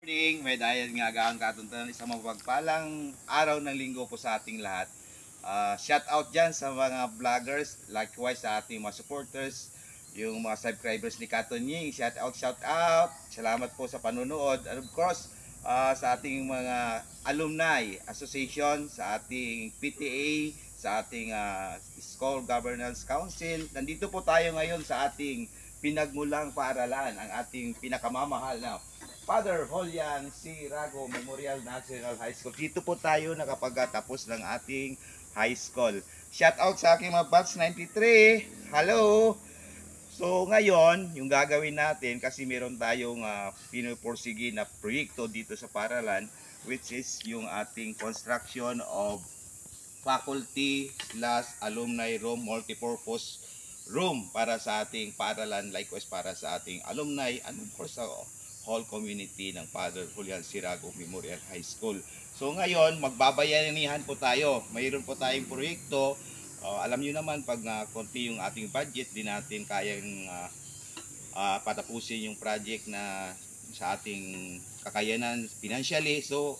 Morning, may dayan nga gaang katuntunan isang mapagpalang araw ng linggo po sa ating lahat. Shout out dyan sa mga vloggers, likewise sa ating mga supporters, yung mga subscribers ni Katon Ying. Shout out, shout out. Salamat po sa panunood. And of course, sa ating mga alumni association, sa ating PTA, sa ating School Governance Council. Nandito po tayo ngayon sa ating pinagmulang paaralan, ang ating pinakamamahal na Father Julian C. Rago Memorial National High School. Dito po tayo nakapagtapos ng ating high school. Shout out sa aking mga batch 93. Hello! So ngayon, yung gagawin natin kasi meron tayong pinupursige na proyekto dito sa Paralan, which is yung ating construction of faculty slash alumni room, multipurpose room para sa ating paaralan, likewise para sa ating alumni, and of course sa whole community ng Father Julian Sirago Memorial High School. So ngayon, magbabayanihan po tayo. Mayroon po tayong proyekto. Alam niyo naman, pag konti yung ating budget, di natin kayang patapusin yung project na sa ating kakayanan financially. So,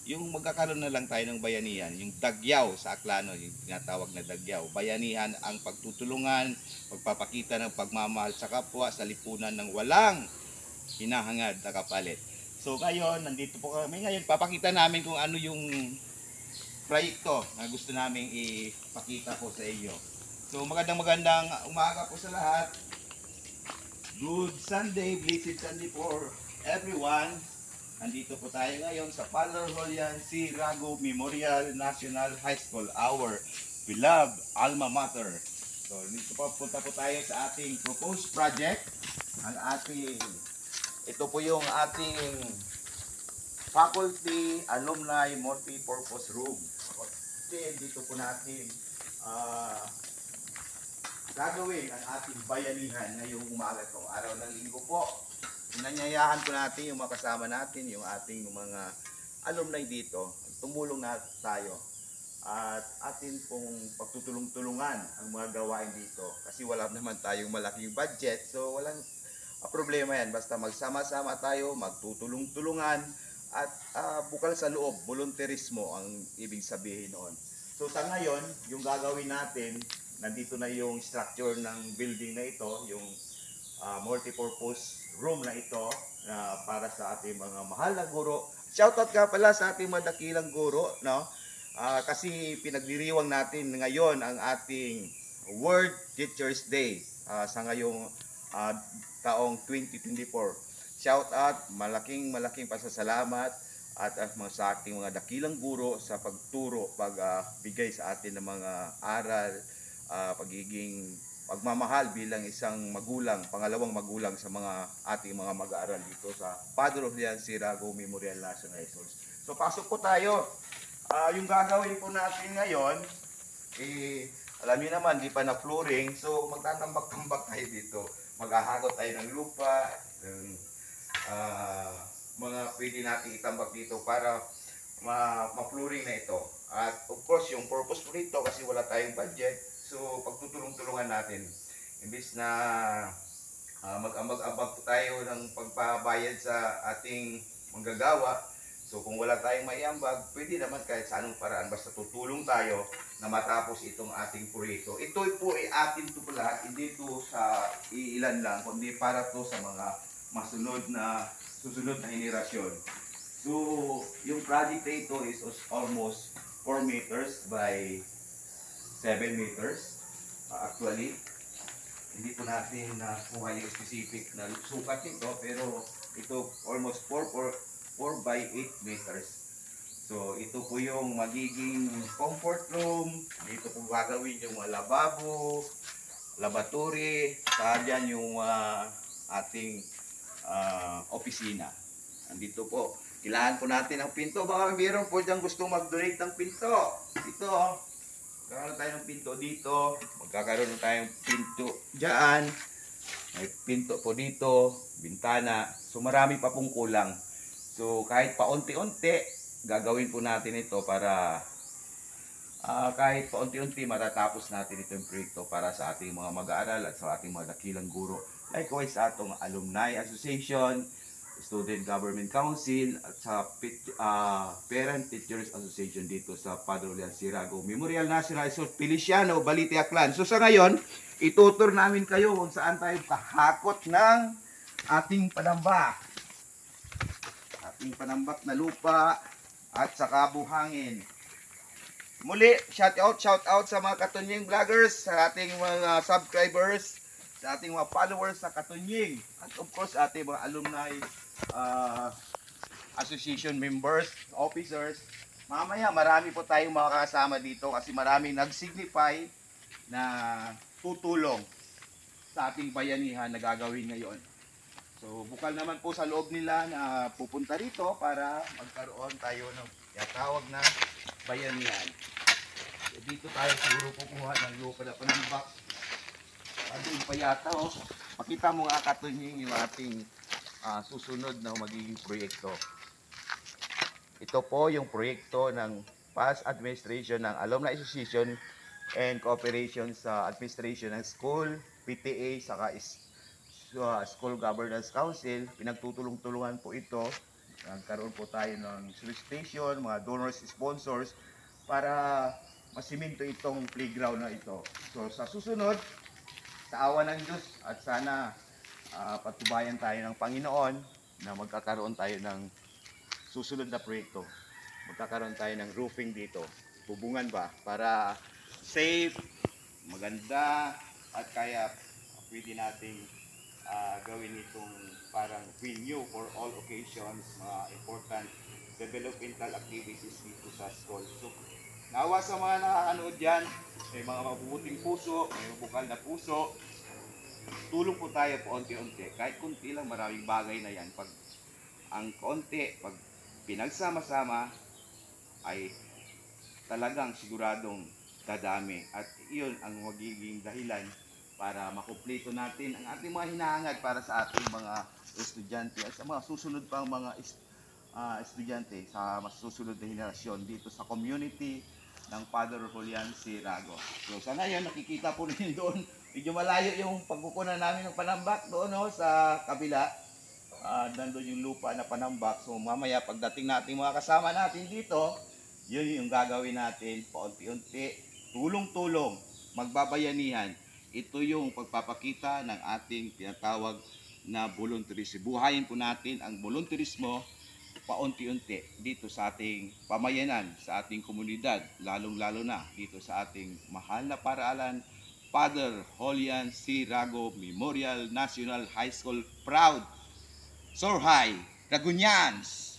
yung magkakaroon na lang tayo ng bayanihan, yung dagyaw sa Aklano, yung tinatawag na dagyaw. Bayanihan ang pagtutulungan, pagpapakita ng pagmamahal sa kapwa sa lipunan ng walang hinahangad na kapalit. So ngayon, nandito po kami ngayon, papakita namin kung ano yung proyekto na gusto namin ipakita po sa inyo. So magandang umaga po sa lahat. Good Sunday, blessed Sunday for everyone. Nandito po tayo ngayon sa Father Julian C. Rago Memorial National High School, our beloved alma mater. So dito po punta po tayo sa ating proposed project. Ito po yung ating faculty alumni multi-purpose room. Dito po natin gagawin ang ating bayanihan ngayong umaga to, araw ng linggo po. Inanyayahan po natin yung mga kasama natin, yung ating mga alumni dito. Tumulong na tayo at atin pong pagtutulong-tulungan ang mga gawain dito kasi wala naman tayong malaking budget, so walang problema yan, basta magsama-sama tayo, magtutulong-tulungan at bukal sa loob, volunteerismo ang ibig sabihin noon. So sa ngayon, yung gagawin natin, nandito na yung structure ng building na ito, yung multipurpose room na ito para sa ating mga mahal na guro. Shoutout ka pala sa ating mga dakilang guro, no? Kasi pinagdiriwang natin ngayon ang ating World Teachers Day sa ngayong taong 2024. Shout out, malaking pasasalamat at sa ating mga dakilang guro sa pagturo, pagbigay sa atin ng mga aral, pagiging pagmamahal bilang isang magulang, pangalawang magulang sa mga ating mga mag-aaral dito sa Father Julian C. Rago Memorial National High School. So pasok po tayo. Yung gagawin po natin ngayon, alam niyo naman, di pa na flooring, so magtatambak-tambak tayo dito. Maghahagot tayo ng lupa, mga pwede natin itambak dito para ma-flooring na ito. At of course, yung purpose po dito kasi wala tayong budget, so pagtutulong-tulungan natin. Imbis na mag-ambag-ambag po tayo ng pagpabayad sa ating manggagawa, so kung wala tayong maiambag, pwede naman kahit sa anong paraan, basta tutulong tayo na matapos itong ating proyekto. Ito po ay atin to po lahat, hindi to sa iilan lang, kundi para to sa mga susunod na henerasyon. So, yung project na ito is almost 4 meters by 7 meters. Actually, hindi po natin nakuha yung specific na sukat nito, pero ito almost 4 by 8 meters. So ito po yung magiging comfort room. Dito po gagawin yung lababo, laboratory, dyan yung ating opisina. Nandito po. Kailangan po natin ang pinto. Baka mayroon po dyan gustong mag-donate ng pinto. Dito, magkakaroon tayo ng pinto dito. Magkakaroon tayong pinto dyan. May pinto po dito, bintana. So marami pa pong kulang. So kahit paunti-unti, gagawin po natin ito para kahit paunti-unti matatapos natin itong proyekto para sa ating mga mag-aaral at sa ating mga dakilang guro. Likewise sa atong alumni association, Student Government Council at sa Parent Teachers Association dito sa Padre Julian Sirago Memorial National Resort Feliciano, Balite, Aklan. So sa ngayon, itutur namin kayo kung saan tayo kahakot ng ating panambak. Ating panambak na lupa at saka buhangin. Muli, shout out sa mga Katunying vloggers, sa ating mga subscribers, sa ating mga followers sa Katunying, at of course ating mga alumni, association members, officers. Mamaya marami po tayong makakasama dito kasi maraming nag-signify na tutulong sa ating bayanihan na gagawin ngayon. So bukal naman po sa loob nila na pupunta rito para magkaroon tayo ng tawag na bayanihan. So, dito tayo siguro kukuha ng lupa na panambak. Andun pa yata oh. Pakita mo nga Katunying yung ating susunod na magiging proyekto. Ito po yung proyekto ng past administration ng Alumni Association and Cooperation sa Administration ng School, PTA, saka School Governance Council. Pinagtutulong-tulungan po ito. Nagkaroon po tayo ng solicitation, mga donors, sponsors para masiminto itong playground na ito. So sa susunod, sa awa ng Diyos at sana patubayan tayo ng Panginoon na magkakaroon tayo ng susunod na proyekto. Magkakaroon tayo ng roofing dito. Bubungan ba? Para safe, maganda, at kaya pwede nating gawin itong parang venue for all occasions, mga important developmental activities dito sa school. So, nawa sa mga nakakanood dyan, may mga mabubuting puso, may bukal na puso, tulong po tayo po unti-unti. Kahit kunti lang, maraming bagay na yan. Pag ang konti, pag pinagsama-sama, ay talagang siguradong dadami. At iyon ang magiging dahilan para makumpleto natin ang ating mga hinahangad para sa ating mga estudyante at sa mga susunod pang mga estudyante sa mas susunod na henerasyon dito sa community ng Padre Julian Sirago. So sa ngayon, nakikita po ninyo doon, medyo malayo yung pagkukunan namin ng panambak doon no, sa kabila. Nandun yung lupa na panambak. So mamaya pagdating natin mga kasama natin dito, yun yung gagawin natin paunti-unti, tulong-tulong, magbabayanihan. Ito yung pagpapakita ng ating tinatawag na volunteerismo. Buhayin po natin ang volunteerismo paunti-unti dito sa ating pamayanan, sa ating komunidad, lalong-lalo na dito sa ating mahal na paaralan, Padre Julian Sirago Memorial National High School. Proud Sorhay, Dragunyans!